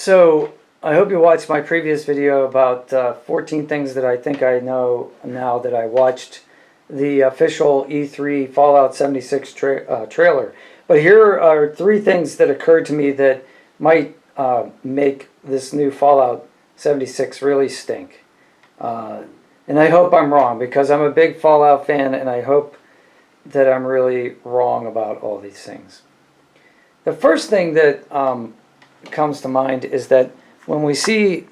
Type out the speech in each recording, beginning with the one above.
So I hope you watched my previous video about 14 things that I think I know now that I watched the official E3 Fallout 76 trailer. But here are 3 things that occurred to me that might make this new Fallout 76 really stink. And I hope I'm wrong, because I'm a big Fallout fan, and I hope that I'm really wrong about all these things. The first thing that comes to mind is that when we see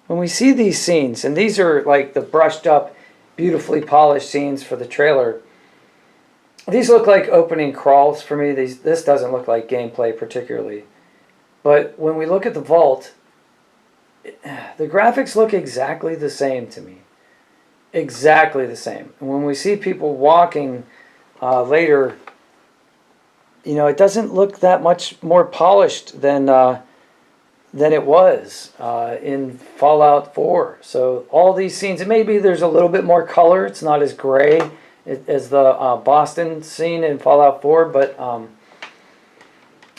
these scenes, and these are like the brushed up, beautifully polished scenes for the trailer, these look like opening crawls for me. This doesn't look like gameplay particularly. But when we look at the vault, the graphics look exactly the same to me. Exactly the same. And when we see people walking later, you know, it doesn't look that much more polished than it was in Fallout 4. So all these scenes, and maybe there's a little bit more color. It's not as gray as the Boston scene in Fallout 4, but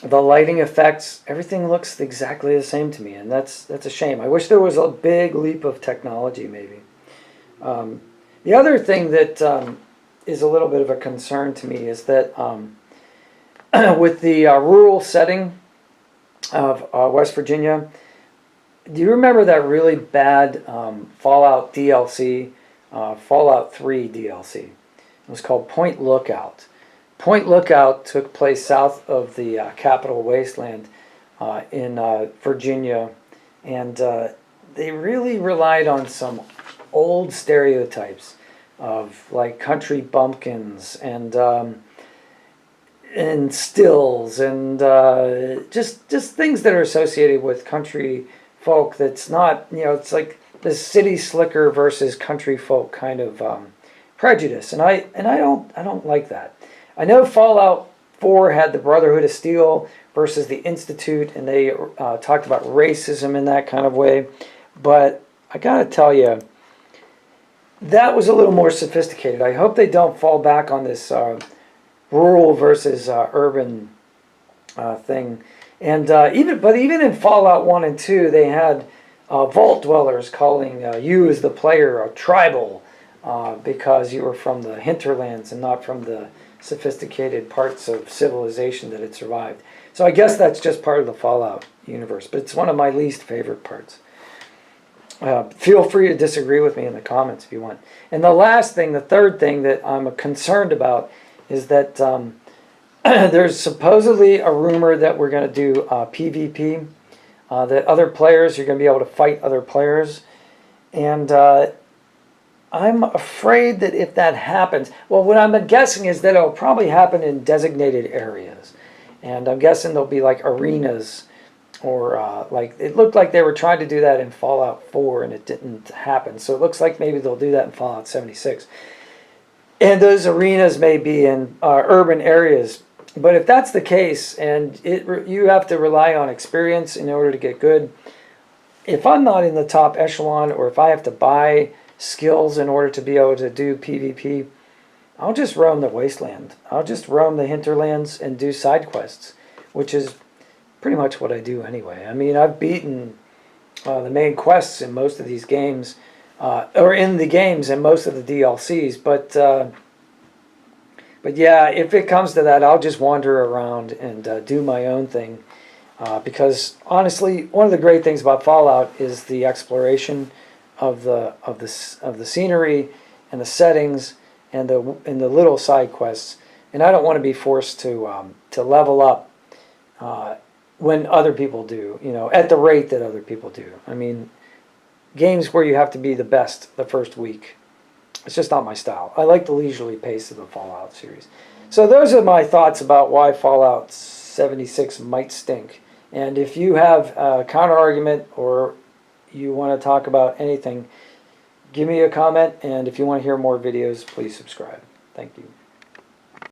the lighting effects, everything looks exactly the same to me, and that's a shame. I wish there was a big leap of technology, maybe. The other thing that is a little bit of a concern to me is that with the rural setting of West Virginia, do you remember that really bad Fallout DLC, Fallout 3 DLC? It was called Point Lookout. Point Lookout took place south of the Capitol Wasteland in Virginia, and they really relied on some old stereotypes of like country bumpkins and stills and just things that are associated with country folk. That's not, you know, it's like the city slicker versus country folk kind of prejudice, and I don't like that. I know Fallout 4 had the Brotherhood of Steel versus the Institute, and they talked about racism in that kind of way, but I gotta tell you, that was a little more sophisticated. I hope they don't fall back on this rural versus urban thing. And even in Fallout 1 and 2, they had vault dwellers calling you as the player a tribal because you were from the hinterlands and not from the sophisticated parts of civilization that had survived. So I guess that's just part of the Fallout universe, but it's one of my least favorite parts. Feel free to disagree with me in the comments if you want. And the last thing, the third thing that I'm concerned about is that there's supposedly a rumor that we're going to do PvP, that other players, you're going to be able to fight other players. And I'm afraid that if that happens, well, what I'm guessing is that it'll probably happen in designated areas. And I'm guessing there'll be like arenas, or like, it looked like they were trying to do that in Fallout 4 and it didn't happen. So it looks like maybe they'll do that in Fallout 76. And those arenas may be in urban areas. But if that's the case, and you have to rely on experience in order to get good, if I'm not in the top echelon, or if I have to buy skills in order to be able to do PvP, I'll just roam the wasteland. I'll just roam the hinterlands and do side quests, which is pretty much what I do anyway. I mean, I've beaten the main quests in most of these games, or in the games and most of the DLCs, but yeah, if it comes to that, I'll just wander around and do my own thing, because honestly, one of the great things about Fallout is the exploration of the scenery and the settings and the little side quests, and I don't want to be forced to level up when other people do, you know, at the rate that other people do. I mean, games where you have to be the best the first week, it's just not my style. I like the leisurely pace of the Fallout series. So those are my thoughts about why Fallout 76 might stink. And if you have a counter argument, or you want to talk about anything, give me a comment. And if you want to hear more videos, please subscribe. Thank you.